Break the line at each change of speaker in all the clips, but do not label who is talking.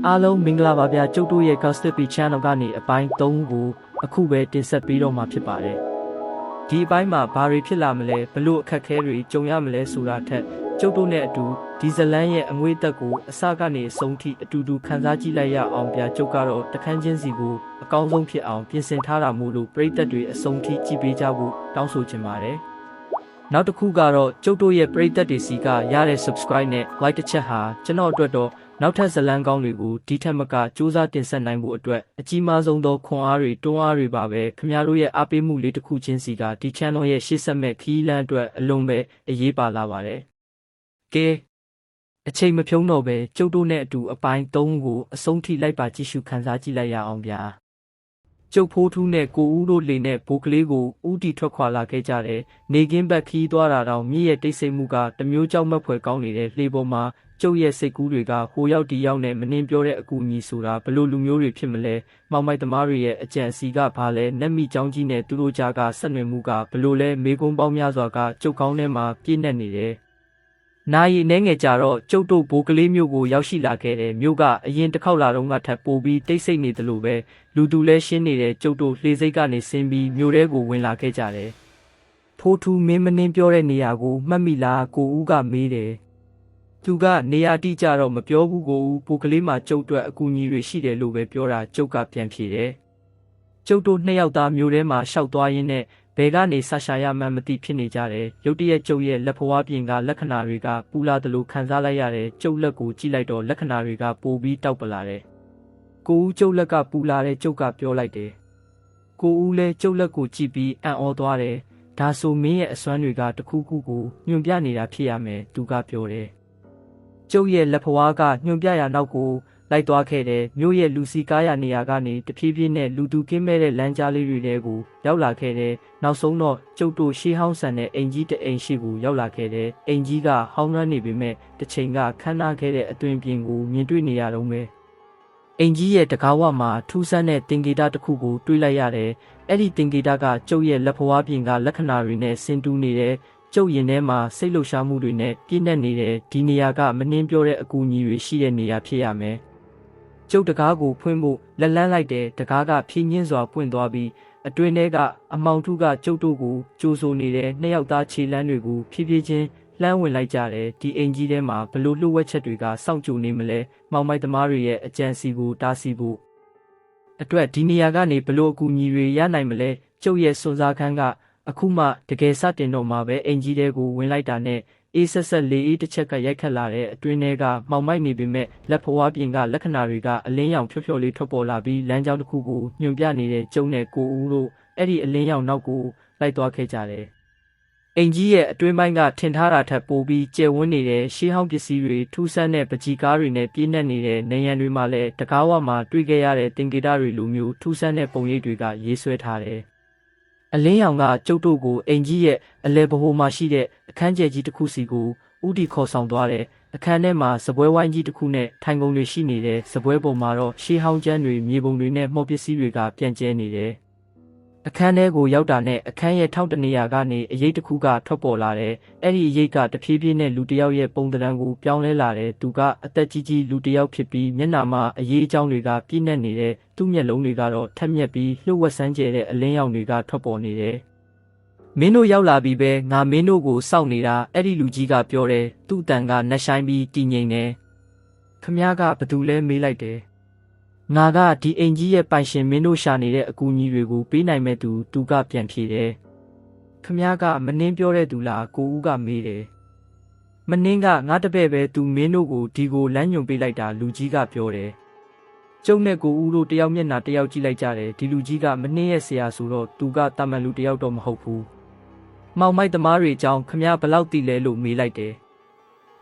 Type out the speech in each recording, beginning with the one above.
အားလုံးမင်္ဂလာပါဗျာကျုပ်တို့ရဲ့ Gossip Channel ကနေအပိုင်း3ကိုအခုပဲတင်ဆက်ပေးတော့မှာဖြစ်ပါတယ်ဒီအပိုင်းမှာဘာတွေဖြစ်လာမလဲဘလို့အခက်အခဲတွေကြုံရမလဲဆိုတာထက်ကျုပ်တို့နဲ့အတူဒီဇလန်ရဲ့အငွေအသက်ကိုအစကနေအဆုံးထိအတူတူခန်းစားကြည့်လိုက်ရအောင်ဗျာကျုပ်ကတော့တခန်းချင်းစီကိုအကောင်းဆုံးဖြစ်အောင်ပြင်ဆင်ထားတာမို့လို့ပရိသတ်တွေအဆုံးထိကြည့်ပေးကြဖို့တောင်းဆိုချင်ပါတယ်နောက်တစ်ခုကတော့ကျုပ်တို့ရဲ့ပရိသတ်တွေစီကရတဲ့ subscribe နဲ့ like တစ်ချက်ဟာကျွန်တော်အတွက်တော့နောက်ထပ်ဇလန်ကောင်းတွေကိုဒီထက်မကစူးစမ်းတင်ဆက်နိုင်ဖို့အတွက်အကြီးမားဆုံးသောခွန်အားတွေတွန်းအားတွေပါပဲခင်ဗျားတို့ရဲ့အားပေးမှုလေးတစ်ခုချင်းစီကဒီ channel ရဲ့ရှေ့ဆက်မဲ့ခီးလန်းအတွက်အလုံးပဲအရေးပါလာပါတယ်ကဲအချိန်မဖြုံးတော့ပဲကျုပ်တို့နဲ့အတူအပိုင်း3ကိုအဆုံးထိလိုက်ပါကြည့်ရှုခန်းစားကြည့်လိုက်ရအောင်ဗျာကျုပ်ဖိုးထူးနဲ့ကိုဦးတို့လေနဲ့ဘိုးကလေးကိုဦးတီထွက်ခွာလာခဲ့ကြတယ်နေကင်းဘက်ခီးသွားတာတော့မြည့်ရဲ့တိတ်ဆိတ်မှုကတမျိုးကြောက်မက်ဖွယ်ကောင်းနေတဲ့လှေပေါ်မှာကျုပ်ရဲ့စိတ်ကူးတွေကဟိုရောက်ဒီရောက်နဲ့မနှင်းပြောတဲ့အကူအညီဆိုတာဘလို့လူမျိုးတွေဖြစ်မလဲမောင်မိုက်သမားတွေရဲ့အကြံအစီကဘာလဲနက်မိချောင်းကြီးနဲ့သူတို့ကြားကဆက်နွယ်မှုကဘလို့လဲမေကွန်းပေါင်းများစွာကကျုပ်ကောင်းထဲမှာပြည့်နှက်နေတယ်နာရီအနေငယ်ကြတော့ကျုပ်တို့ဘိုးကလေးမျိုးကိုရောက်ရှိလာခဲ့တယ်မြို့ကအရင်တစ်ခေါက်လာတော့ကထပ်ပို့ပြီးတိတ်ဆိတ်နေတယ်လို့ပဲလူသူလဲရှင်းနေတဲ့ကျုပ်တို့လှေစိတ်ကနေဆင်းပြီးမြို့ထဲကိုဝင်လာခဲ့ကြတယ်ဖိုးထူးမင်းမနှင်းပြောတဲ့နေရာကိုမှတ်မိလားကိုဦးကမေးတယ်သူကနေရာတိကျတော့မပြောဘူးကိုဦးပိုကလေးမှာကျုပ်အတွက်အကူအညီတွေရှိတယ်လို့ပဲပြောတာကျုပ်ကပြန်ဖြေတယ်ကျုပ်တို့နှစ်ယောက်သားမျိုးထဲမှာရှောက်သွားရင်းနဲ့ဘယ်ကနေဆာရှာရမှန်းမသိဖြစ်နေကြတယ်ရုတ်တရက်ကျုပ်ရဲ့လက်ဖွားပြင်ကလက္ခဏာတွေကပူလာတယ်လို့ခံစားလိုက်ရတယ်ကျုပ်လက်ကိုကြည့်လိုက်တော့လက္ခဏာတွေကပိုပြီးတောက်ပလာတယ်ကိုဦးကျုပ်လက်ကပူလာတဲ့ကျုပ်ကပြောလိုက်တယ်ကိုဦးလည်းကျုပ်လက်ကိုကြည့်ပြီးအံ့ဩသွားတယ်ဒါဆိုမင်းရဲ့အစွမ်းတွေကတခုခုကိုညွှန်ပြနေတာဖြစ်ရမယ်သူကပြောတယ်ကျုပ်ရဲ့လက်ဖွားကညွှန်ပြရာနောက်ကိုလိုက်သွားခဲ့တယ်မြို့ရဲ့လူစီကားရနေရာကနေတဖြည်းဖြည်းနဲ့လူသူကင်းမဲ့တဲ့လမ်းကြားလေးတွေကိုရောက်လာခဲ့တယ်နောက်ဆုံးတော့ကျုပ်တို့ရှေးဟောင်းဆန်တဲ့အိမ်ကြီးတအိမ်ရှိကိုရောက်လာခဲ့တယ်အိမ်ကြီးကဟောင်းနှမ်းနေပေမဲ့တစ်ချိန်ကခမ်းနားခဲ့တဲ့အသွင်ပြင်ကိုမြင်တွေ့နေရတော့မယ်အိမ်ကြီးရဲ့တကားဝမှာထူးဆန်းတဲ့တင်ဂီတာတစ်ခုကိုတွေးလိုက်ရတယ်အဲ့ဒီတင်ဂီတာကကျုပ်ရဲ့လက်ဖွားပြင်ကလက္ခဏာတွေနဲ့ဆင်တူနေတယ်ကျုပ်ရင်ထဲမှာစိတ်လှုပ်ရှားမှုတွေနဲ့ပြည့်နှက်နေတဲ့ဒီနေရာကမနှင်းပြောတဲ့အကူအညီတွေရှိတဲ့နေရာဖြစ်ရမယ်ကျုပ်တကားကိုဖွင့်ဖို့လက်လန်းလိုက်တဲ့တကားကဖြင်းညင်းစွာပွင့်သွားပြီးအတွင်းထဲကအမောင်ထုကကျုပ်တို့ကိုကြိုးဆိုနေတဲ့နှစ်ယောက်သားခြေလမ်းတွေကိုဖြည်းဖြည်းချင်းလှမ်းဝင်လိုက်ကြတယ်ဒီအိမ်ကြီးထဲမှာဘလို့လှုပ်ဝက်ချက်တွေကစောင့်ကြိုနေမလဲမောင်မိုက်သမားတွေရဲ့အကြံစီကိုတားဆီးဖို့အတွက်ဒီနေရာကနေဘလို့အကူအညီတွေရနိုင်မလဲကျုပ်ရဲ့စွန်စားခန်းကအခုမှတကယ်စတင်တော့မှာပဲအိမ်ကြီးတဲကိုဝင်လိုက်တာနဲ့အေးဆက်ဆက်လေးအေးတစ်ချက်ကရိုက်ခတ်လာတဲ့အတွင်းထဲကမှောင်မိုက်နေပေမဲ့လက်ဖွားပြင်ကလက္ခဏာတွေကအလင်းရောင်ဖြော့ဖြော့လေးထွက်ပေါ်လာပြီးလမ်းကြောင်းတစ်ခုကိုညွှန်ပြနေတဲ့ကျုံနဲ့ကိုဦးတို့အဲ့ဒီအလင်းရောင်နောက်ကိုလိုက်သွားခဲ့ကြတယ်။အိမ်ကြီးရဲ့အတွင်းပိုင်းကထင်ထားတာထက်ပိုပြီးကျယ်ဝန်းနေတဲ့ရှေးဟောင်းပစ္စည်းတွေထူးဆန်းတဲ့ပကြီကားတွေနဲ့ပြည့်နှက်နေတဲ့နေရန်တွေမှာလည်းတကားဝမှာတွေ့ခဲ့ရတဲ့တင်ဂီတာတွေလိုမျိုးထူးဆန်းတဲ့ပုံရိပ်တွေကရေးဆွဲထားတယ်။အလင်းရောင်ကကျုပ်တို့ကိုအိမ်ကြီးရဲ့အလဲဘိုးမှာရှိတဲ့အခန်းကျယ်ကြီးတစ်ခုစီကိုဦးတီခေါ်ဆောင်သွားတယ်အခန်းထဲမှာစပွဲဝိုင်းကြီးတစ်ခုနဲ့ထိုင်ကုန်တွေရှိနေတယ်စပွဲပေါ်မှာတော့ရှေးဟောင်းကျမ်းတွေမြေပုံတွေနဲ့မှော်ပစ္စည်းတွေကပြန့်ကျဲနေတယ်အခန်းထဲကိုရောက်တာနဲ့အခန်းရဲ့ထောက်တနေရာကနေအရေးတစ်ခုကထွက်ပေါ်လာတယ်အဲ့ဒီအရေးကတဖြည်းဖြည်းနဲ့လူတစ်ယောက်ရဲ့ပုံသဏ္ဍာန်ကိုပြောင်းလဲလာတယ်သူကအသက်ကြီးကြီးလူတစ်ယောက်ဖြစ်ပြီးမျက်နှာမှာအရေးအကြောင်းတွေကပြည့်နှက်နေတဲ့သူ့မျက်လုံးတွေကတော့ထက်မြက်ပြီးလှုပ်ဝက်ဆန်းကျဲတဲ့အလင်းရောင်တွေကထွက်ပေါ်နေတယ်မင်းတို့ရောက်လာပြီပဲငါမင်းတို့ကိုစောင့်နေတာအဲ့ဒီလူကြီးကပြောတယ်သူ့အတန်ကနှက်ဆိုင်ပြီးတည်ငြိမ်တယ်ခမည်းကဘသူလဲမေးလိုက်တယ်ငါကဒီအိမ်ကြီးရဲ့ပိုင်ရှင်မင်းတို့ရှာနေတဲ့အကူအညီတွေကိုပေးနိုင်မဲ့သူကပြန်ဖြေတယ်ခမည်းကမနှင်းပြောတဲ့သူလားကိုဦးကမေးတယ်မနှင်းကငါတပည့်ပဲသူမင်းတို့ကိုဒီကိုလမ်းညွှန်ပေးလိုက်တာလူကြီးကပြောတယ်ကျုံနဲ့ကိုဦးတို့တယောက်မျက်နှာတယောက်ကြည့်လိုက်ကြတယ်ဒီလူကြီးကမနှင်းရဲ့ဆရာဆိုတော့သူကတာမန်လူတယောက်တော့မဟုတ်ဘူးမောင်မိုက်သမားတွေအကြောင်းခမည်းဘလောက်သိလဲလို့မေးလိုက်တယ်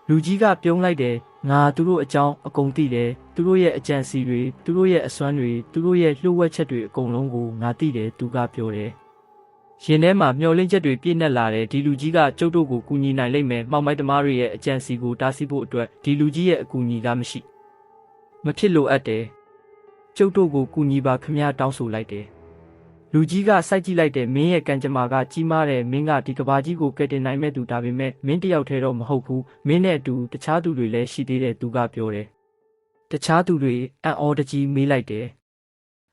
လူကြီးကပြုံးလိုက်တယ်ငါသူတို့အကြောင်းအကုန်သိတယ်သူတို့ရဲ့အကြံစီတွေသူတို့ရဲ့အစွမ်းတွေသူတို့ရဲ့လှုပ်ဝက်ချက်တွေအကုန်လုံးကိုငါသိတယ်သူကပြောတယ်ရင်ထဲမှာမျောလင့်ချက်တွေပြည့်နှက်လာတယ်ဒီလူကြီးကကျုပ်တို့ကိုကူညီနိုင်လိမ့်မယ်မောင်မိုက်သမားတွေရဲ့အကြံစီကိုတားဆီးဖို့အတွက်ဒီလူကြီးရဲ့အကူအညီကမရှိမဖြစ်လိုအပ်တယ်ကျုပ်တို့ကိုကူညီပါခမည်းတောင်းဆိုလိုက်တယ်လူကြီးကစိုက်ကြည့်လိုက်တယ်မင်းရဲ့ကံကြမ္မာကကြီးမားတယ်မင်းကဒီကဘာကြီးကိုကယ်တင်နိုင်မဲ့သူဒါပေမဲ့မင်းတယောက်တည်းတော့မဟုတ်ဘူးမင်းနဲ့အတူတခြားသူတွေလည်းရှိသေးတယ်သူကပြောတယ် တခြားသူတွေအံ့ဩတကြီးမေးလိုက်တယ်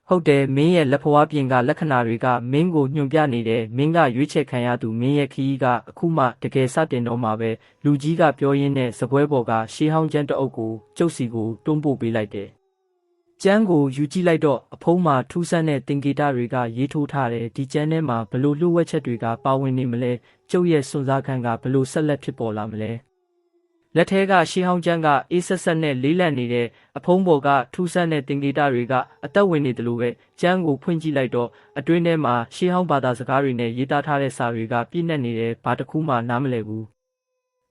ဟုတ်တယ်မင်းရဲ့လက်ဖွားပြင်ကလက္ခဏာတွေကမင်းကိုညွှန်ပြနေတယ်မင်းကရွေးချယ်ခံရသူမင်းရဲ့ခရီးကအခုမှတကယ်စတင်တော့မှာပဲလူကြီးကပြောရင်းနဲ့စပွဲပေါ်ကရှေးဟောင်းကျန်းတအုပ်ကိုကျုပ်စီကိုတွန်းပို့ပေးလိုက်တယ်ကျန်းကိုယူကြည့်လိုက်တော့အဖုံးမှာထူးဆန်းတဲ့သင်္ကေတတွေကရေးထိုးထားတယ်ဒီကျန်းထဲမှာဘလို့လျှို့ဝှက်ချက်တွေကပါဝင်နေမလဲကျုပ်ရဲ့စွန့်စားခန်းကဘလို့ဆက်လက်ဖြစ်ပေါ်လာမလဲလက်ထဲကရှေးဟောင်းကျန်းကအေးဆက်ဆက်နဲ့လေးလံနေတဲ့အဖုံးပေါ်ကထူးဆန်းတဲ့သင်္ကေတတွေကအသက်ဝင်နေတယ်လို့ပဲကျန်းကိုဖွင့်ကြည့်လိုက်တော့အတွင်းထဲမှာရှေးဟောင်းဘာသာစကားတွေနဲ့ရေးသားထားတဲ့စာတွေကပြည့်နှက်နေတယ်ဘာတစ်ခုမှနားမလည်ဘူ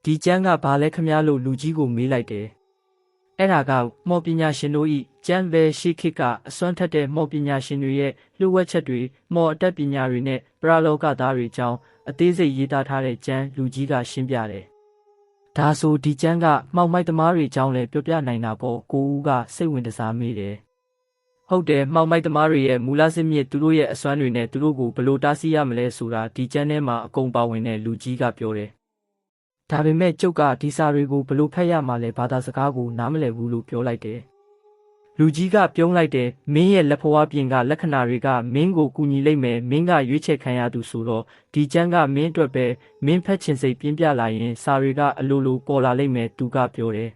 းဒီကျန်းကဘာလဲခမည်းလို့လူကြီးကိုမေးလိုက်တယ်အဲ့ဒါကမော်ပညာရှင်တို့ဤကျန်းပဲရှိခိကအစွမ်းထက်တဲ့မော်ပညာရှင်တွေရဲ့လှုပ်ဝက်ချက်တွေမော်အတတ်ပညာတွေနဲ့ပရလောကသားတွေကြောင်းအသေးစိတ်ရေးသားထားတဲ့ကျန်းလူကြီးကရှင်းပြတယ်ဒါဆိုဒီကျန်းကမှောက်မိုက်သမားတွေကြောင်းလည်းပြောပြနိုင်တာပေါ့ကိုဦးကစိတ်ဝင်စားမိတယ်ဟုတ်တယ်မှောက်မိုက်သမားတွေရဲ့မူလစစ်မြစ်သူတို့ရဲ့အစွမ်းတွေနဲ့သူတို့ကိုဘယ်လိုတားဆီးရမလဲဆိုတာဒီကျန်းထဲမှာအကုန်ပါဝင်တဲ့လူကြီးကပြောတယ်ဒါပေမဲ့ကျုပ်ကဒီစာတွေကိုဘလို့ဖတ်ရမှာလဲဘာသာစကားကိုနားမလည်ဘူးလို့ပြောလိုက်တယ်လူကြီးကပြုံးလိုက်တယ်မင်းရဲ့လက်ဖွားပြင်ကလက္ခဏာတွေကမင်းကိုကူညီလိုက်မယ်မင်းကရွေးချယ်ခံရသူဆိုတော့ဒီကျန်းကမင်းအတွက်ပဲမင်းဖက်ချင်စိတ်ပြင်းပြလာရင်စာတွေကအလိုလိုပေါ်လာလိမ့်မယ်သူကပြောတယ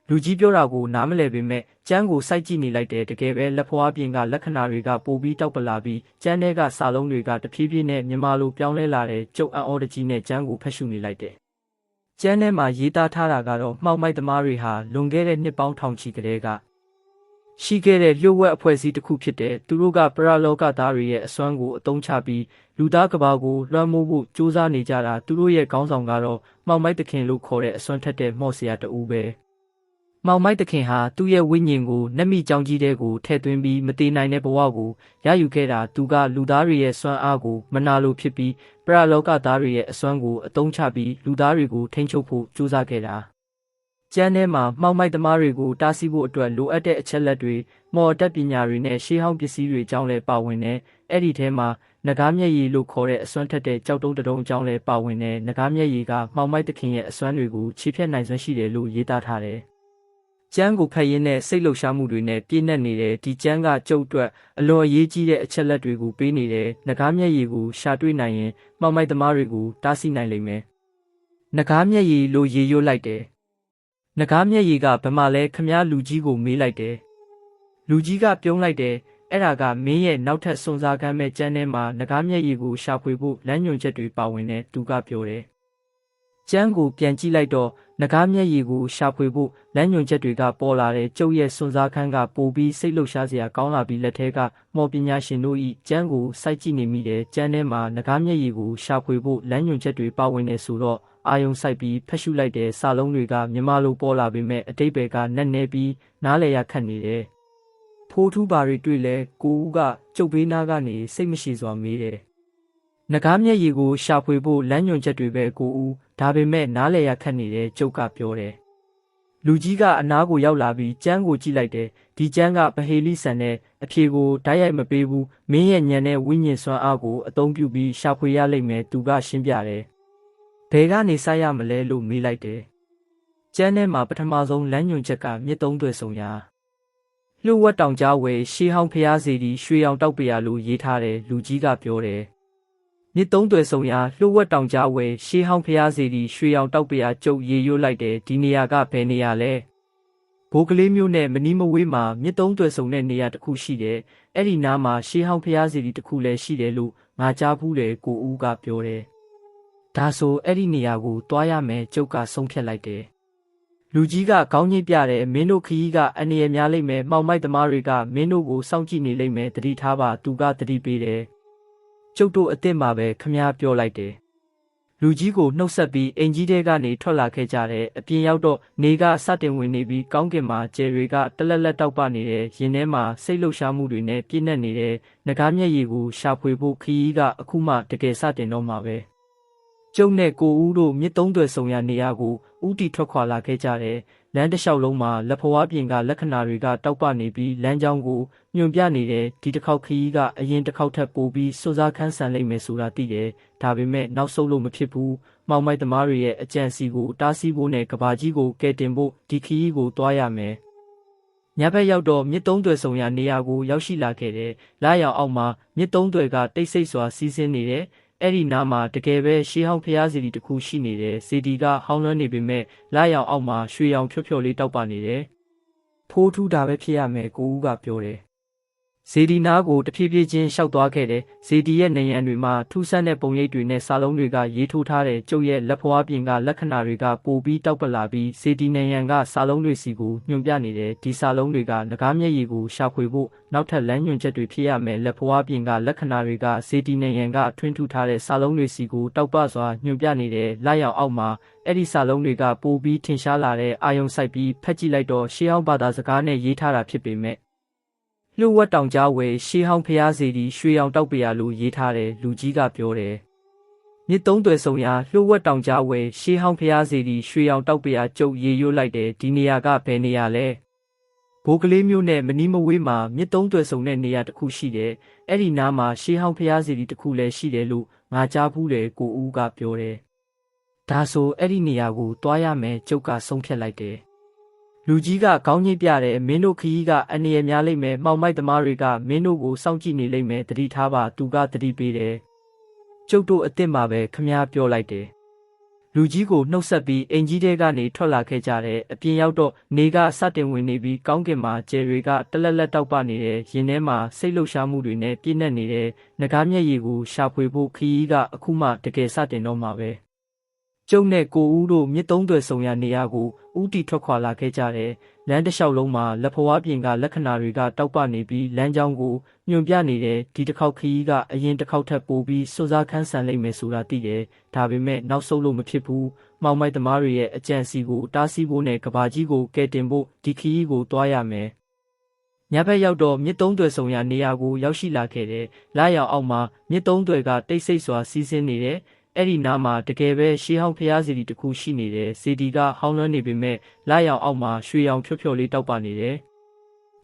်လူကြီးပြောတာကိုနားမလည်ပေမဲ့ကျန်းကိုစိုက်ကြည့်နေလိုက်တယ်တကယ်ပဲလက်ဖွားပြင်ကလက္ခဏာတွေကပိုပြီးတောက်ပလာပြီးကျန်းထဲကစာလုံးတွေကတဖြည်းဖြည်းနဲ့မြန်မာလိုပြောင်းလဲလာတဲ့ကျုပ်အံ့ဩတကြီးနဲ့ကျန်းကိုဖက်ရှုနေလိုက်တယ်ကျန်းထဲမှာရေးသားထားတာကတော့မှောက်မိုက်သမားတွေဟာလွန်ခဲ့တဲ့နှစ်ပေါင်းထောင်ချီကတည်းကရှိခဲ့တဲ့လျှို့ဝှက်အဖွဲ့အစည်းတစ်ခုဖြစ်တဲ့သူတို့ကပရလောကသားတွေရဲ့အစွမ်းကိုအသုံးချပြီးလူသားကဘာကိုလွှမ်းမိုးဖို့ကြိုးစားနေကြတာသူတို့ရဲ့ခေါင်းဆောင်ကတော့မှောက်မိုက်သခင်လို့ခေါ်တဲ့အစွမ်းထက်တဲ့မော့ဆရာတဦးပဲမှောက်မိုက်သခင်ဟာသူ့ရဲ့ဝိညာဉ်ကိုနတ်မိကြောင်ကြီးတဲ့ကိုထည့်သွင်းပြီးမတည်နိုင်တဲ့ဘဝကိုရယူခဲ့တာသူကလူသားတွေရဲ့စွမ်းအားကိုမနာလိုဖြစ်ပြီးပရလောကသားတွေရဲ့အစွမ်းကိုအသုံးချပြီးလူသားတွေကိုထိန်းချုပ်ဖို့ကြိုးစားခဲ့တာကျန်းထဲမှာမှောက်မိုက်သမားတွေကိုတားဆီးဖို့အတွက်လိုအပ်တဲ့အချက်လက်တွေမော်တက်ပညာတွေနဲ့ရှေးဟောင်းပစ္စည်းတွေအကြောင်းလည်းပါဝင်တယ်။အဲ့ဒီထဲမှာနဂါးမျက်ရည်လို့ခေါ်တဲ့အစွမ်းထက်တဲ့ကြောက်တုံးတုံးအကြောင်းလည်းပါဝင်တယ်။နဂါးမျက်ရည်ကမှောက်မိုက်သခင်ရဲ့အစွမ်းတွေကိုခြေဖြတ်နိုင်စွမ်းရှိတယ်လို့ရေးသားထားတယ်။ကျန်းကိုဖတ်ရင်းနဲ့စိတ်လှုပ်ရှားမှုတွေနဲ့ပြည့်နှက်နေတဲ့ဒီကျန်းကကျုပ်အတွက်အလွန်အရေးကြီးတဲ့အချက်လက်တွေကိုပေးနေတယ်။နဂါးမျက်ရည်ကိုရှာတွေ့နိုင်ရင်မှောက်မိုက်သမားတွေကိုတားဆီးနိုင်လိမ့်မယ်။နဂါးမျက်ရည်လို့ရေရွတ်လိုက်တယ်နဂါးမျက်ရည်ကဘယ်မှာလဲခမားလူကြီးကိုမေးလိုက်တယ်လူကြီးကပြုံးလိုက်တယ်အဲ့ဒါကမင်းရဲ့နောက်ထပ်စွန်စားကမ်းမဲ့ကျန်းထဲမှာနဂါးမျက်ရည်ကိုရှာဖွေဖို့လမ်းညွှန်ချက်တွေပါဝင်တဲ့သူကပြောတယ်ကျန်းကိုပြန်ကြည့်လိုက်တော့နဂါးမျက်ရည်ကိုရှာဖွေဖို့လမ်းညွှန်ချက်တွေကပေါ်လာတဲ့ကျုပ်ရဲ့စွန်စားခန်းကပိုပြီးစိတ်လှုပ်ရှားစရာကောင်းလာပြီးလက်ထဲကမော်ပညာရှင်တို့ဤကျန်းကိုစိုက်ကြည့်နေမိတယ်ကျန်းထဲမှာနဂါးမျက်ရည်ကိုရှာဖွေဖို့လမ်းညွှန်ချက်တွေပါဝင်နေဆိုတော့အာယုံဆိုင်ပြီးဖက်ရှုလိုက်တဲ့စာလုံးတွေကမြန်မာလိုပေါ်လာပေမဲ့အတိတ်ဘက်ကနက်နဲပြီးနားလည်ရခက်နေတယ်။ဖိုးထူးဘာတွေတွေ့လဲကိုဦးကကျုပ်ဘေးနားကနေစိတ်မရှိစွာမေးတယ်။နဂါးမျက်ရည်ကိုရှာဖွေဖို့လမ်းညွှန်ချက်တွေပဲကိုဦးဒါပေမဲ့နားလည်ရခက်နေတဲ့ကျုပ်ကပြောတယ်။လူကြီးကအနားကိုရောက်လာပြီးကျန်းကိုကြည့်လိုက်တယ်။ဒီကျန်းကဗဟေလိဆန်တဲ့အဖြေကိုတိုက်ရိုက်မပေးဘူး။မင်းရဲ့ဉာဏ်နဲ့ဝိညာဉ်စွမ်းအားကိုအသုံးပြုပြီးရှာဖွေရလိမ့်မယ်သူကရှင်းပြတယ်။ဘယ်ကနေစရမလဲလို့မေးလိုက်တယ်။ကျန်းထဲမှာပထမဆုံးလမ်းညွှန်ချက်ကမြစ်သုံးသွဲဆုံရာလျှို့ဝှက်တောင်ကြားဝယ်ရှေးဟောင်းဖျားစီဒီရွှေအောင်တောက်ပရာလို့ရေးထားတယ်လူကြီးကပြောတယ်။မြစ်သုံးသွဲဆုံရာလျှို့ဝှက်တောင်ကြားဝယ်ရှေးဟောင်းဖျားစီဒီရွှေအောင်တောက်ပရာကျုပ်ရေရွတ်လိုက်တယ်ဒီနေရာကဘယ်နေရာလဲ။ဘိုးကလေးမျိုးနဲ့မနီးမဝေးမှာမြစ်သုံးသွဲဆုံတဲ့နေရာတစ်ခုရှိတယ်။အဲ့ဒီနားမှာရှေးဟောင်းဖျားစီဒီတစ်ခုလည်းရှိတယ်လို့ငါကြားဘူးတယ်ကိုဦးကပြောတယ်။ဒါဆိုအဲ့ဒီနေရာကိုတွားရမယ်ကျုပ်ကဆုံးဖြတ်လိုက်တယ်။လူကြီးကခေါင်းညှိပြတယ်မင်းတို့ခရီးကအန္တရာယ်များလိမ့်မယ်မှောင်မိုက်သမားတွေကမင်းတို့ကိုစောင့်ကြည့်နေလိမ့်မယ်တတိထားပါသူကတတိပေးတယ်။ကျုပ်တို့အစ်စ်မှာပဲခမားပြောလိုက်တယ်။လူကြီးကိုနှုတ်ဆက်ပြီးအင်ကြီးတဲကနေထွက်လာခဲ့ကြတယ်အပြင်ရောက်တော့နေကစတင်ဝင်နေပြီးကောင်းကင်မှာကျယ်တွေကတလက်လက်တောက်ပနေတဲ့ရင်ထဲမှာစိတ်လှုပ်ရှားမှုတွေနဲ့ပြည့်နှက်နေတဲ့နဂါးမျက်ရည်ကိုရှာဖွေဖို့ခရီးကအခုမှတကယ်စတင်တော့မှာပဲ။ကျုပ်နဲ့ကိုဦးတို့မြစ်သုံးသွဲဆုံရနေရာကိုဦးတီထွက်ခွာလာခဲ့ကြတယ်။လမ်းတစ်လျှောက်လုံးမှာလက်ဖွားပြင်ကလက္ခဏာတွေကတောက်ပနေပြီးလမ်းကြောင်းကိုညွှန်ပြနေတဲ့ဒီတစ်ခေါက်ခရီးကအရင်တစ်ခေါက်ထက်ပိုပြီးစွန့်စားခန်းဆန်လိမ့်မယ်ဆိုတာသိတယ်။ဒါပေမဲ့နောက်ဆုံးလို့မဖြစ်ဘူး။မှောင်မိုက်သမားတွေရဲ့အကြံစီကိုတားဆီးဖို့နဲ့ကဘာကြီးကိုကယ်တင်ဖို့ဒီခရီးကိုတွားရမယ် ညဘက်ရောက်တော့မြစ်သုံးသွယ်ဆောင်ရာနေရာကိုရောက်ရှိလာခဲ့တယ်။လာရောက်အောက်မှာမြစ်သုံးသွယ်ကတိတ်ဆိတ်စွာစီးဆင်းနေတယ်။အဲ့ဒီနားမှာတကယ်ပဲရှေးဟောင်းဖျားစီတီတစ်ခုရှိနေတယ်။စီတီကဟောင်းလွှမ်းနေပေမဲ့လာရောက်အောက်မှာရွှေရောင်ဖြော့ဖြော့လေးတောက်ပနေတယ်။ဖိုးထူးတာပဲဖြစ်ရမယ်ကိုဦးကပြောတယ်။ဇေဒီနာကိုတဖြည်းဖြည်းချင်းရှောက်သွားခဲ့တယ်။ဇေဒီရဲ့နေရန်တွေမှာထူးဆန်းတဲ့ပုံရိပ်တွေနဲ့စာလုံးတွေကရေးထိုးထားတဲ့ကျုပ်ရဲ့လက်ဖွားပြင်ကလက္ခဏာတွေကပိုပြီးတောက်ပလာပြီးဇေဒီနေရန်ကစာလုံးတွေစီကိုညွှန်ပြနေတယ်။ဒီစာလုံးတွေကငကားမျက်ရည်ကိုရှာဖွေဖို့နောက်ထပ်လမ်းညွှန်ချက်တွေဖြစ်ရမယ်။လက်ဖွားပြင်ကလက္ခဏာတွေကဇေဒီနေရန်ကထွင်းထူထားတဲ့စာလုံးတွေစီကိုတောက်ပစွာညွှန်ပြနေတယ်။လာရောက်အောက်မှာအဲ့ဒီစာလုံးတွေကပိုပြီးထင်ရှားလာတဲ့အာယုံဆိုင်ပြီးဖက်ကြည့်လိုက်တော့ရှေးဟောင်းဘာသာစကားနဲ့ရေးထားတာဖြစ်ပေမဲ့လှဝက်တောင်ကြားဝဲရှေးဟောင်းဖျားစီတီရွှေရောင်တောက်ပရာလို့ရေးထားတယ်လူကြီးကပြောတယ်မြစ်သုံးသွယ်ဆောင်ရာလှဝက်တောင်ကြားဝဲရှေးဟောင်းဖျားစီတီရွှေရောင်တောက်ပရာကျုပ်ရေရွတ်လိုက်တယ်ဒီနေရာကဘယ်နေရာလဲဘိုးကလေးမျိုးနဲ့မနီးမဝေးမှာမြစ်သုံးသွယ်ဆောင်တဲ့နေရာတစ်ခုရှိတယ်အဲ့ဒီနားမှာရှေးဟောင်းဖျားစီတီတစ်ခုလည်းရှိတယ်လို့ငါကြားဘူးတယ်ကိုဦးကပြောတယ်ဒါဆိုအဲ့ဒီနေရာကိုတွားရမယ်ကျုပ်ကဆုံးဖြတ်လိုက်တယ်လူကြီးကခေါင်းညှိပြတယ်မင်းတို့ခရီးကအန္တရာယ်များလိမ့်မယ်မှောင်မိုက်သမားတွေကမင်းတို့ကိုစောင့်ကြည့်နေလိမ့်မယ်တတိထားပါသူကတတိပေးတယ်ကျုပ်တို့အစ်စ်မှာပဲခမားပြောလိုက်တယ်လူကြီးကိုနှုတ်ဆက်ပြီးအင်ကြီးတဲကနေထွက်လာခဲ့ကြတယ်အပြင်ရောက်တော့နေကစတင်ဝင်နေပြီးကောင်းကင်မှာကျယ်တွေကတလက်လက်တောက်ပနေတယ်ရင်ထဲမှာစိတ်လှုပ်ရှားမှုတွေနဲ့ပြည့်နှက်နေတယ်ငကားမျက်ရည်ကိုရှာဖွေဖို့ခရီးကအခုမှတကယ်စတင်တော့မှာပဲကျုံနဲ့ကိုဦးတို့မြစ်သုံးသွယ်ဆောင်ရာနေရာကိုဦးတီထွက်ခွာလာခဲ့ကြတယ်။လမ်းတစ်လျှောက်လုံးမှာလက်ဖွားပြင်ကလက္ခဏာတွေကတောက်ပနေပြီးလမ်းကြောင်းကိုညွှန်ပြနေတယ်။ဒီတစ်ခေါက်ခရီးကအရင်တစ်ခေါက်ထက်ပိုပြီးစွစားခန်းဆန်လိမ့်မယ်ဆိုတာသိတယ်။ဒါပေမဲ့နောက်ဆုံးလို့မဖြစ်ဘူး။မောင်မိုက်သမားတွေရဲ့အကြံစီကိုတားဆီးဖို့နဲ့ကဘာကြီးကိုကယ်တင်ဖို့ဒီခရီးကိုတွားရမယ်။ညဘက်ရောက်တော့မြစ်သုံးသွယ်ဆောင်ရာနေရာကိုရောက်ရှိလာခဲ့တယ်။လာရောက်အောက်မှာမြစ်သုံးသွယ်ကတိတ်ဆိတ်စွာစီးဆင်းနေတယ်။အဲ့ဒီနားမှာတကယ်ပဲရှေးဟောင်းဖျားစီတီတစ်ခုရှိနေတယ်စီတီကဟောင်းလွှမ်းနေပေမဲ့လာရောက်အောက်မှာရွှေရောင်ဖြော့ဖြော့လေးတောက်ပနေတယ်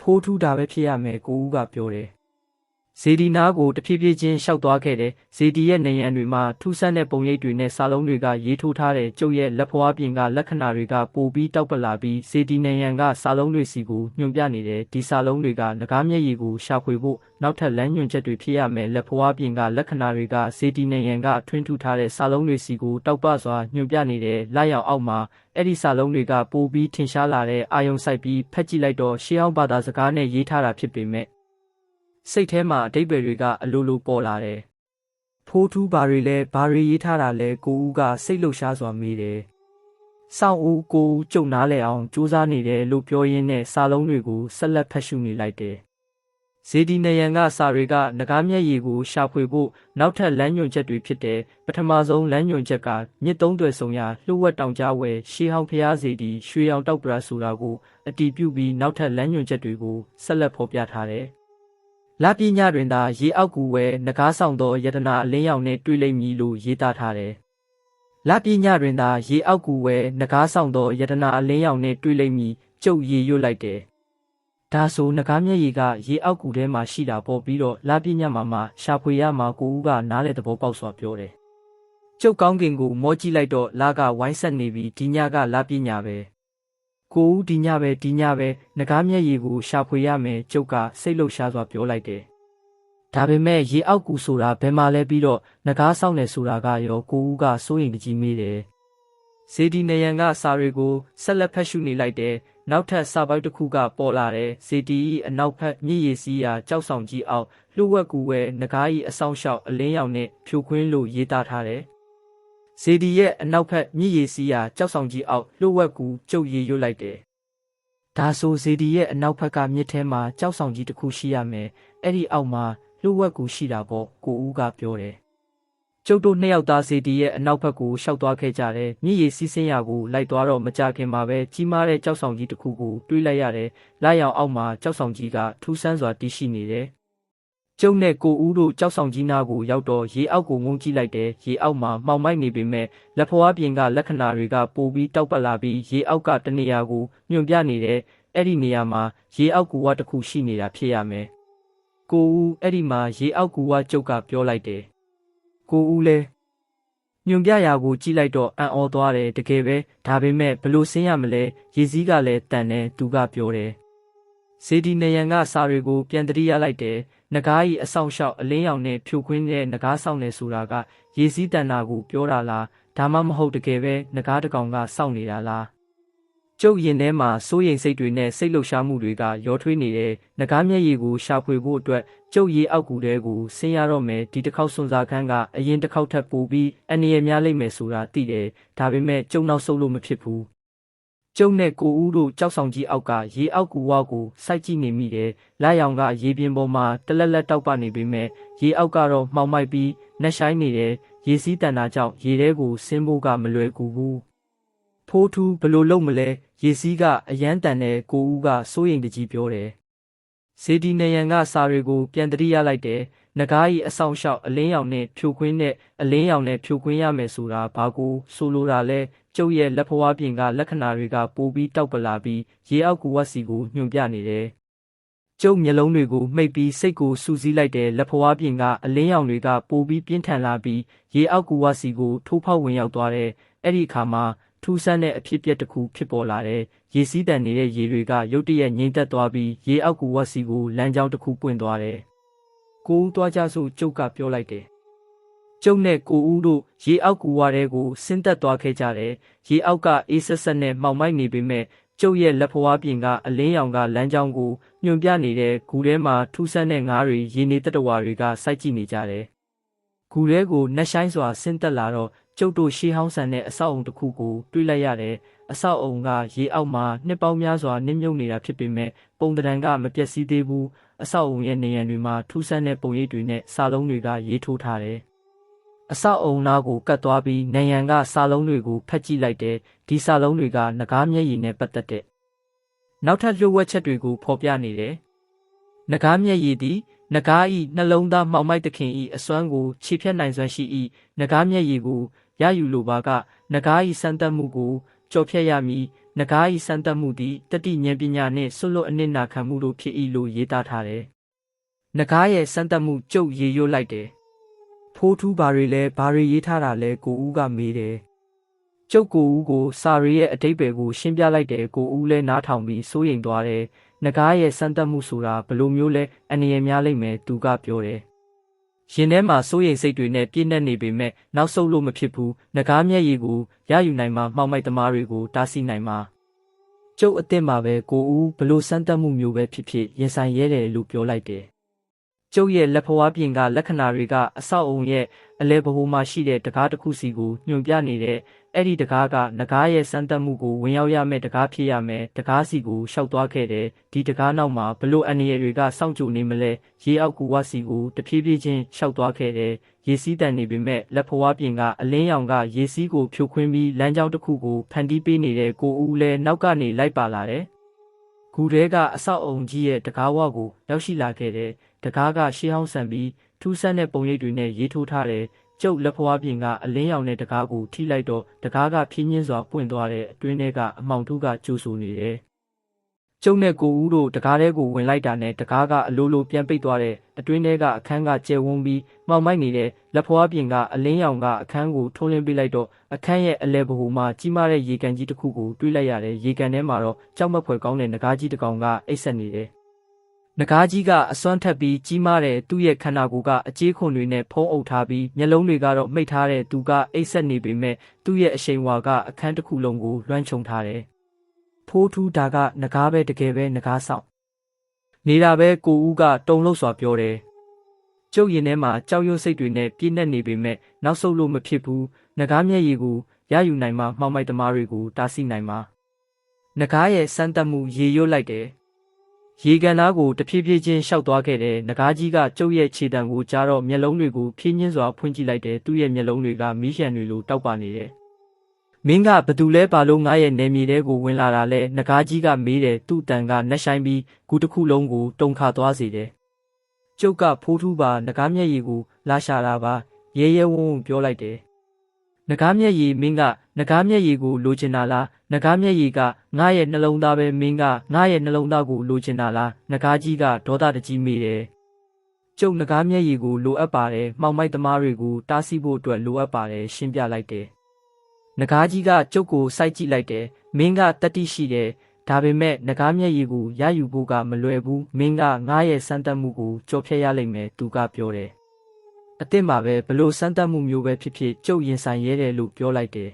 ဖိုးထူးတာပဲဖြစ်ရမယ်ကိုဦးကပြောတယ်ဇေဒီနာကိုတဖြည်းဖြည်းချင်းရှောက်သွားခဲ့တယ်ဇေဒီရဲ့နေရန်တွေမှာထူးဆန်းတဲ့ပုံရိပ်တွေနဲ့စာလုံးတွေကရေးထိုးထားတဲ့ကျုပ်ရဲ့လက်ဖွားပြင်ကလက္ခဏာတွေကပိုပြီးတောက်ပလာပြီးဇေဒီနေရန်ကစာလုံးတွေစီကိုညွှန်ပြနေတယ်ဒီစာလုံးတွေကငကားမျက်ရည်ကိုရှာဖွေဖို့နောက်ထပ်လမ်းညွှန်ချက်တွေဖြစ်ရမယ်လက်ဖွားပြင်ကလက္ခဏာတွေကဇေဒီနေရန်ကထွင်းထူထားတဲ့စာလုံးတွေစီကိုတောက်ပစွာညွှန်ပြနေတယ်လာရောက်အောက်မှာအဲ့ဒီစာလုံးတွေကပိုပြီးထင်ရှားလာတဲ့အာယုံဆိုင်ပြီးဖက်ကြည့်လိုက်တော့ရှေးဟောင်းဘာသာစကားနဲ့ရေးထားတာဖြစ်ပေမဲ့စိတ်ထဲမှာအဓိပ္ပာယ်တွေကအလိုလိုပေါ်လာတယ်။ဖိုးထူးဘာတွေလဲဘာတွေရေးထားတာလဲကိုဦးကစိတ်လှုပ်ရှားစွာမေးတယ်။စောင့်ဦးကိုဦးကြုံနားလဲအောင်စူးစမ်းနေတယ်လို့ပြောရင်းနဲ့စာလုံးတွေကိုဆက်လက်ဖတ်ရှုနေလိုက်တယ်။ဇေဒီနယံကစာတွေကငကားမျက်ရည်ကိုရှာဖွေဖို့နောက်ထပ်လမ်းညွှန်ချက်တွေဖြစ်တယ်။ပထမဆုံးလမ်းညွှန်ချက်ကမြစ်သုံးသွယ်ဆောင်ရာလှဝက်တောင်ကြားဝဲရှေးဟောင်းဖျားစီတီရွှေရောင်တောက်ပရာဆိုတာကိုအတည်ပြုပြီးနောက်ထပ်လမ်းညွှန်ချက်တွေကိုဆက်လက်ဖော်ပြထားတယ်။လပညာတွင်သာရေအောက်ကူဝဲနဂါးဆောင်သောယတနာအလင်းရောင်နှင့်တွေ့လိမ့်မည်လို့ရေးသားထားတယ်။လပညာတွင်သာရေအောက်ကူဝဲနဂါးဆောင်သောယတနာအလင်းရောင်နှင့်တွေ့လိမ့်မည်ကျုပ်ရေရွတ်လိုက်တယ်။ဒါဆိုနဂါးမျက်ရည်ကရေအောက်ကူထဲမှာရှိတာပေါ့ပြီးတော့လပညာမှာရှာဖွေရမှာကိုဦးကနားလေသဘောပေါက်စွာပြောတယ်။ကျုပ်ကောင်းကင်ကိုမောကြည့်လိုက်တော့လာကဝိုင်းဆက်နေပြီးဒီညကလပညာပဲ။ကိုဦးဒီညပဲငကားမျက်ရည်ကိုရှာဖွေရမယ်ကျုပ်ကစိတ်လှုပ်ရှားစွာပြောလိုက်တယ်။ဒါပေမဲ့ရေအောက်ကူဆိုတာဘယ်မှာလဲပြီးတော့ငကားဆောင်နေဆိုတာကရောကိုဦးကစိုးရိမ်တကြီးမေးတယ်။ဇေဒီနယံကစာတွေကိုဆက်လက်ဖတ်ရှုနေလိုက်တယ်။နောက်ထပ်စာပိုက်တစ်ခုကပေါ်လာတယ်။ဇေဒီအနောက်ဖက်မြည်ရည်စီးရာကြောက်ဆောင်ကြီးအောက်လှဝက်ကူဝဲငကားကြီးအဆောင်ရှောက်အလင်းရောင်နဲ့ဖြိုခွင်းလို့ရေးသားထားတယ်။ဇေဒီရဲ့အနောက်ဖက်မြည်ရည်စီးရာကြောက်ဆောင်ကြီးအောက်လှဝက်ကူကျုပ်ရေရွတ်လိုက်တယ်။ဒါဆိုဇေဒီရဲ့အနောက်ဖက်ကမြစ်ထဲမှာကြောက်ဆောင်ကြီးတစ်ခုရှိရမယ်။အဲ့ဒီအောက်မှာလှဝက်ကူရှိတာပေါ့ကိုဦးကပြောတယ်။ကျုပ်တို့နှစ်ယောက်သားဇေဒီရဲ့အနောက်ဖက်ကိုရှောက်သွားခဲ့ကြတယ်။မြည်ရည်စီးဆင်းရာကိုလိုက်သွားတော့မကြခင်မှာပဲကြီးမားတဲ့ကြောက်ဆောင်ကြီးတစ်ခုကိုတွေးလိုက်ရတယ်။လာရောင်အောက်မှာကြောက်ဆောင်ကြီးကထူးဆန်းစွာတည်ရှိနေတယ်။ကျုပ်နဲ့ကိုဦးတို့ကြောက်ဆောင်ကြီးနားကိုရောက်တော့ရေအောက်ကိုငုံကြည့်လိုက်တယ်ရေအောက်မှာမှောင်မိုက်နေပေမဲ့လက်ဖွားပြင်ကလက္ခဏာတွေကပိုပြီးတောက်ပလာပြီးရေအောက်ကတနေရာကိုညွှန်ပြနေတယ်အဲ့ဒီနေရာမှာရေအောက်ကူဝတစ်ခုရှိနေတာဖြစ်ရမယ်ကိုဦးအဲ့ဒီမှာရေအောက်ကူဝကျုပ်ကပြောလိုက်တယ်ကိုဦးလဲညွန်ပြရာကိုကြည့်လိုက်တော့အံ့ဩသွားတယ်တကယ်ပဲဒါပေမဲ့ဘလို့ဆင်းရမလဲရေစည်းကလည်းတန်တယ်သူကပြောတယ် စေဒီနေရန်ကစာတွေကိုပြန်တတိရလိုက်တယ်နဂါးဤအဆောင်လျှောက်အလင်းရောင်နဲ့ဖြိုခွင်းတဲ့နဂါးဆောင်နေဆိုတာကရေစည်းတန်တာကိုပြောတာလားဒါမှမဟုတ်တကယ်ပဲနဂါးတစ်ကောင်ကစောင့်နေတာလားကျုပ်ရင်ထဲမှာစိုးရိမ်စိတ်တွေနဲ့စိတ်လှုပ်ရှားမှုတွေကရောထွေးနေတယ်နဂါးမျက်ရည်ကိုရှာဖွေဖို့အတွက်ကျုပ်ရေအောက်ကူတဲကိုဆင်းရတော့မယ်ဒီတစ်ခေါက်စွန်စားခန်းကအရင်တစ်ခေါက်ထပ်ပိုပြီးအနေရများလိမ့်မယ်ဆိုတာသိတယ်ဒါပေမဲ့ကျုပ်နောက်ဆုတ်လို့မဖြစ်ဘူးကျုပ်နဲ့ကိုဦးတို့ကြောက်ဆောင်ကြီးအောက်ကရေအောက်ကူဝါကိုစိုက်ကြည့်နေမိတယ်။လက်ရောင်ကရေပြင်ပေါ်မှာတလက်လက်တောက်ပနေပေမဲ့ရေအောက်ကတော့မှောင်မိုက်ပြီးနှက်ဆိုင်နေတယ်။ရေစီးတန်တာကြောင့်ရေထဲကိုဆင်းဖို့ကမလွယ်ကူဘူး။ဖိုးထူးဘလို့လုပ်မလဲရေစီးကအရန်တန်တဲ့ကိုဦးကစိုးရိမ်တကြီးပြောတယ်။စေဒီနေရန်ကစာတွေကိုပြန်တတိရလိုက်တယ်။နဂါးဤအဆောင်လျှောက်အလင်းရောင်နဲ့ဖြိုခွင်းတဲ့အလင်းရောင်နဲ့ဖြိုခွင်းရမယ်ဆိုတာဘာကိုဆိုလိုတာလဲကျုပ်ရဲ့လက်ဖွားပြင်ကလက္ခဏာတွေကပိုပြီးတောက်ပလာပြီးရေအောက်ကူဝတ်စီကိုညွှန်ပြနေတယ်။ကျုပ်မျက်လုံးတွေကိုမှိတ်ပြီးစိတ်ကိုစူးစီးလိုက်တဲ့လက်ဖွားပြင်ကအလင်းရောင်တွေကပိုပြီးပြင်းထန်လာပြီးရေအောက်ကူဝတ်စီကိုထိုးဖောက်ဝင်ရောက်သွားတဲ့အဲ့ဒီအခါမှာထူးဆန်းတဲ့အဖြစ်အပျက်တစ်ခုဖြစ်ပေါ်လာတဲ့ရေစီးတန်နေတဲ့ရေတွေကရုတ်တရက်ငြိမ်သက်သွားပြီးရေအောက်ကူဝတ်စီကိုလမ်းကြောင်းတစ်ခုပွင့်သွားတယ်။ကိုဦးသွားကြစို့ကျုပ်ကပြောလိုက်တယ်။ကျုပ်နဲ့ကိုဦးတို့ရေအောက်ကူဝါတဲကိုဆင်းသက်သွားခဲ့ကြတယ်။ရေအောက်ကအေးဆက်ဆက်နဲ့မှောင်မိုက်နေပေမဲ့ကျုပ်ရဲ့လက်ဖွားပြင်ကအလင်းရောင်ကလမ်းကြောင်းကိုညွှန်ပြနေတဲ့ဂူထဲမှာထူးဆန်းတဲ့ငါးတွေရေနေတတဝါတွေကစိုက်ကြည့်နေကြတယ်။ဂူထဲကိုနှက်ဆိုင်စွာဆင်းသက်လာတော့ကျုပ်တို့ရှေးဟောင်းဆန်တဲ့အဆောက်အုံတစ်ခုကိုတွေ့လိုက်ရတယ်။အဆောက်အုံကရေအောက်မှာနှစ်ပေါင်းများစွာနစ်မြုပ်နေတာဖြစ်ပေမဲ့ပုံတံကမပြတ်စည်းသေးဘူး။အဆောက်အုံရဲ့နေရံတွေမှာထူးဆန်းတဲ့ပုံရိပ်တွေနဲ့စာလုံးတွေကရေးထိုးထားတယ်။အဆောက်အုံနာကိုကတ်သွားပြီးနေရန်ကစာလုံးတွေကိုဖတ်ကြည့်လိုက်တယ်။ဒီစာလုံးတွေကနဂါးမျက်ရည်နဲ့ပတ်သက်တဲ့နောက်ထပ်လျှို့ဝှက်ချက်တွေကိုဖော်ပြနေတယ်။နဂါးမျက်ရည်သည်နဂါးဤနှလုံးသားမှောင်မိုက်သခင်ဤအစွမ်းကိုခြေဖြတ်နိုင်စွမ်းရှိ၏နဂါးမျက်ရည်ကိုရယူလိုပါကနဂါးဤစံတက်မှုကိုကြော်ဖြတ်ရမည်နဂါးဤစံတက်မှုသည်တတိဉာဏ်ပညာနှင့်ဆွလွတ်အနစ်နာခံမှုတို့ဖြစ်၏လို့ရေးသားထားတယ်။နဂါးရဲ့စံတက်မှုကျုပ်ရေရွတ်လိုက်တယ်။ဖိုးထူးဘာတွေလဲဘာတွေရေးထားတာလဲကိုဦးကမေးတယ်။ကျုပ်ကိုဦးကိုစာရီရဲ့အတိတ်ပဲကိုရှင်းပြလိုက်တယ်ကိုဦးလည်းနားထောင်ပြီးစိုးရိမ်သွားတယ်။နဂါးရဲ့စံတက်မှုဆိုတာဘယ်လိုမျိုးလဲအနေရများလိမ့်မယ်သူကပြောတယ်။ရင်ထဲမှာစိုးရိမ်စိတ်တွေနဲ့ပြည့်နှက်နေပေမဲ့နောက်ဆုတ်လို့မဖြစ်ဘူး။နဂါးမျက်ရည်ကိုရယူနိုင်မှမှောင်မိုက်သမားတွေကိုတားဆီးနိုင်မှာ။ကျုပ်အစ်စ်မှာပဲကိုဦးဘလို့စံတက်မှုမျိုးပဲဖြစ်ဖြစ်ရင်ဆိုင်ရဲတယ်လို့ပြောလိုက်တယ်။ကျုပ်ရဲ့လက်ဖွားပြင်ကလက္ခဏာတွေကအဆောက်အုံရဲ့အလဲဘိုးမှာရှိတဲ့တကားတစ်ခုစီကိုညွှန်ပြနေတဲ့အဲ့ဒီတကားကနဂါးရဲ့စံတက်မှုကိုဝင်ရောက်ရမယ့်တကားဖြစ်ရမယ်တကားစီကိုရှောက်သွားခဲ့တယ်ဒီတကားနောက်မှာဘလို့အန်ရတွေကစောင့်ကြိုနေမလဲရေအောက်ကူဝါစီကိုတဖြည်းဖြည်းချင်းရှောက်သွားခဲ့တယ်ရေစီးတန်နေပေမဲ့လက်ဖွားပြင်ကအလင်းရောင်ကရေစီးကိုဖြိုခွင်းပြီးလမ်းကြောင်းတစ်ခုကိုဖန်တီးပေးနေတဲ့ကိုဦးလည်းနောက်ကနေလိုက်ပါလာတယ်ဂူထဲကအဆောက်အုံကြီးရဲ့တကားဝကိုရောက်ရှိလာခဲ့တယ်တကားကရှေးဟောင်းဆန်ပြီးထူးဆန်းတဲ့ပုံရိပ်တွေနဲ့ရေးထိုးထားတယ်ကျုပ်လက်ဖွားပြင်ကအလင်းရောင်တဲ့တကားကိုထိလိုက်တော့တကားကဖြင်းချင်းစွာပွင့်သွားတဲ့အတွင်းထဲကအမောင်ထုကကြိုးဆိုနေတယ်။ကျုပ်နဲ့ကိုဦးတို့တကားထဲကိုဝင်လိုက်တာနဲ့တကားကအလိုလိုပြန်ပိတ်သွားတဲ့အတွင်းထဲကအခန်းကကျဲဝန်းပြီးမှောင်မိုက်နေတဲ့လက်ဖွားပြင်ကအလင်းရောင်ကအခန်းကိုထုံးလင်းပေးလိုက်တော့အခန်းရဲ့အလဲဘဟုမှာကြီးမားတဲ့ရေကန်ကြီးတစ်ခုကိုတွေးလိုက်ရတယ်။ရေကန်ထဲမှာတော့ကြောက်မက်ဖွယ်ကောင်းတဲ့နဂါးကြီးတစ်ကောင်ကအိပ်ဆက်နေတယ်။နဂါးကြီးကအစွမ်းထက်ပြီးကြီးမားတဲ့သူ့ရဲ့ခန္ဓာကိုယ်ကအကြေးခွန်တွေနဲ့ဖုံးအုပ်ထားပြီးမျက်လုံးတွေကတော့မှိတ်ထားတဲ့သူကအိပ်ဆက်နေပေမဲ့သူ့ရဲ့အရှိန်ဝါကအခန်းတစ်ခုလုံးကိုလွှမ်းခြုံထားတယ်။ဖိုးထူးဒါကနဂါးပဲတကယ်ပဲနဂါးဆောင်နေတာပဲကိုဦးကတုံလို့စွာပြောတယ်။ကျုပ်ရင်ထဲမှာကြောက်ရွံ့စိတ်တွေနဲ့ပြည့်နှက်နေပေမဲ့နောက်ဆုတ်လို့မဖြစ်ဘူး။နဂါးမျက်ရည်ကိုရယူနိုင်မှမှောင်မိုက်သမားတွေကိုတားဆီးနိုင်မှာ။နဂါးရဲ့စမ်းတက်မှုရေရွတ်လိုက်တယ်။ရေကန်သားကိုတဖြည်းဖြည်းချင်းရှောက်သွားခဲ့တယ်။နဂါးကြီးကကျုပ်ရဲ့ခြေတံကိုကြားတော့မျက်လုံးတွေကိုဖြင်းချင်းစွာဖွင့်ကြည့်လိုက်တယ်။သူ့ရဲ့မျက်လုံးတွေကမီးရှံတွေလိုတောက်ပနေတယ်။မင်းကဘသူလဲပါလို့ငါရဲ့နေမြေထဲကိုဝင်လာတာလဲနဂါးကြီးကမေးတယ်။သူ့တန်ကနှက်ဆိုင်ပြီးဂူတစ်ခုလုံးကိုတုန်ခါသွားစေတယ်။ကျုပ်ကဖိုးထူးပါနဂါးမျက်ရည်ကိုလာရှာတာပါရဲရဲဝုန်းဝုန်းပြောလိုက်တယ်။နဂါးမျက်ရည်မင်းကနဂါးမျက်ရည်ကိုလိုချင်တာလားနဂါးမျက်ရည်ကငါရဲ့နှလုံးသားပဲမင်းကငါရဲ့နှလုံးသားကိုလိုချင်တာလားနဂါးကြီးကဒေါသတကြီးမိတယ်ကျုပ်နဂါးမျက်ရည်ကိုလိုအပ်ပါတယ်မှောင်မိုက်သမားတွေကိုတားဆီးဖို့အတွက်လိုအပ်ပါတယ်ရှင်းပြလိုက်တယ်နဂါးကြီးကကျုပ်ကိုစိုက်ကြည့်လိုက်တယ်မင်းကတတိရှိတယ် ဒါပေမဲ့နဂါးမျက်ရည်ကိုရယူဖို့ကမလွယ်ဘူးမင်းကငါရဲ့စမ်းသပ်မှုကိုကြော်ဖြတ်ရလိမ့်မယ်သူကပြောတယ်အစ်စ်မှာပဲဘလို့စမ်းသပ်မှုမျိုးပဲဖြစ်ဖြစ်ကျုပ်ရင်ဆိုင်ရဲတယ်လို့ပြောလိုက်တယ်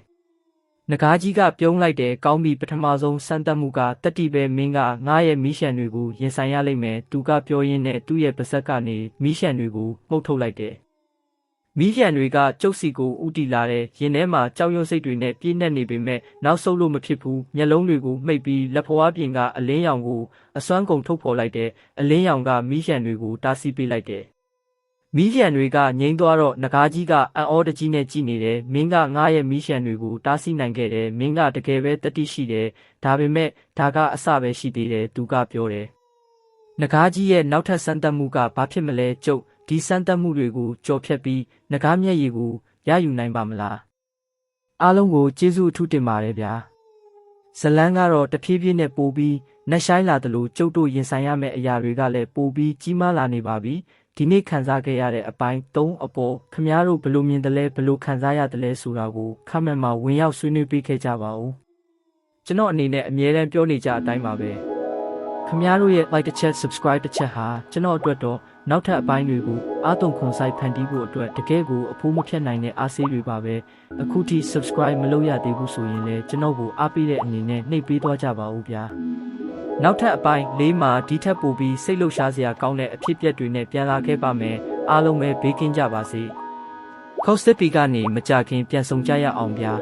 နဂါးကြီးကပြုံးလိုက်တယ်ကောင်းပြီပထမဆုံးစမ်းသပ်မှုကတတိပဲမင်းကငါရဲ့မီးရှံတွေကိုရင်ဆိုင်ရလိမ့်မယ်သူကပြောရင်းနဲ့သူ့ရဲ့ပါးစပ်ကနေမီးရှံတွေကိုမှုတ်ထုတ်လိုက်တယ်မီးရှံတွေကကျုပ်စီကိုဥတီလာတဲ့ရင်ထဲမှာကြောက်ရွံ့စိတ်တွေနဲ့ပြည့်နှက်နေပေမဲ့နောက်ဆုတ်လို့မဖြစ်ဘူးမျက်လုံးတွေကိုမှိတ်ပြီးလက်ဖွားပြင်ကအလင်းရောင်ကိုအစွမ်းကုန်ထုတ်ဖော်လိုက်တယ်အလင်းရောင်ကမီးရှံတွေကိုတားဆီးပေးလိုက်တယ်မီးရှံတွေကငြိမ်းသွားတော့နဂါးကြီးကအံ့ဩတကြီးနဲ့ကြည်နေတယ်မင်းကငါရဲ့မီးရှံတွေကိုတားဆီးနိုင်ခဲ့တယ်မင်းကတကယ်ပဲတတိရှိတယ်ဒါပေမဲ့ဒါကအစပဲရှိသေးတယ်သူကပြောတယ်နဂါးကြီးရဲ့နောက်ထပ်စမ်းသပ်မှုကဘာဖြစ်မလဲကျုပ်ဒီစမ်းသပ်မှုတွေကိုကြော်ဖြတ်ပြီးနဂါးမျက်ရည်ကိုရယူနိုင်ပါမလားအားလုံးကိုကျေးဇူးအထူးတင်ပါတယ်ဗျာဇလန်းကတော့တဖြည်းဖြည်းနဲ့ပိုပြီးနှက်ဆိုင်လာသလိုကျုပ်တို့ရင်ဆိုင်ရမယ့်အရာတွေကလည်းပိုပြီးကြီးမားလာနေပါပြီဒီနေ့ခန်းစားခဲ့ရတဲ့အပိုင်း3အပေါ်ခမားတို့ဘလို့မြင်တယ်လဲဘလို့ခန်းစားရတယ်လဲဆိုတာကိုခမန့်မှာဝင်ရောက်ဆွေးနွေးပေးခဲ့ကြပါဦးကျွန်တော်အနေနဲ့အမြဲတမ်းပြောနေကြအတိုင်းပါပဲခမားတို့ရဲ့ like တစ်ချက် subscribe တစ်ချက်ဟာကျွန်တော်အတွက်တော့နောက်ထပ်အပိုင်းတွေကိုအားသွန်ခွန်ဆိုင်ဖန်တီးဖို့အတွက်တကယ်ကိုအဖိုးမဖြတ်နိုင်တဲ့အားဆေးတွေပါပဲအခုထိ subscribe မလုပ်ရသေးဘူးဆိုရင်လည်းကျွန်တော်ကိုအားပေးတဲ့အနေနဲ့နှိပ်ပေးသွားကြပါဦးဗျာနောက်ထပ်အပိုင်း၄မှာဒီထက်ပိုပြီးစိတ်လှုပ်ရှားစရာကောင်းတဲ့အဖြစ်အပျက်တွေနဲ့ပြန်လာခဲ့ပါမယ်အားလုံးပဲဘေးကင်းကြပါစေခေါက်စစ်ပီကနေမကြခင်ပြန်ဆောင်ကြရအောင်ဗျာ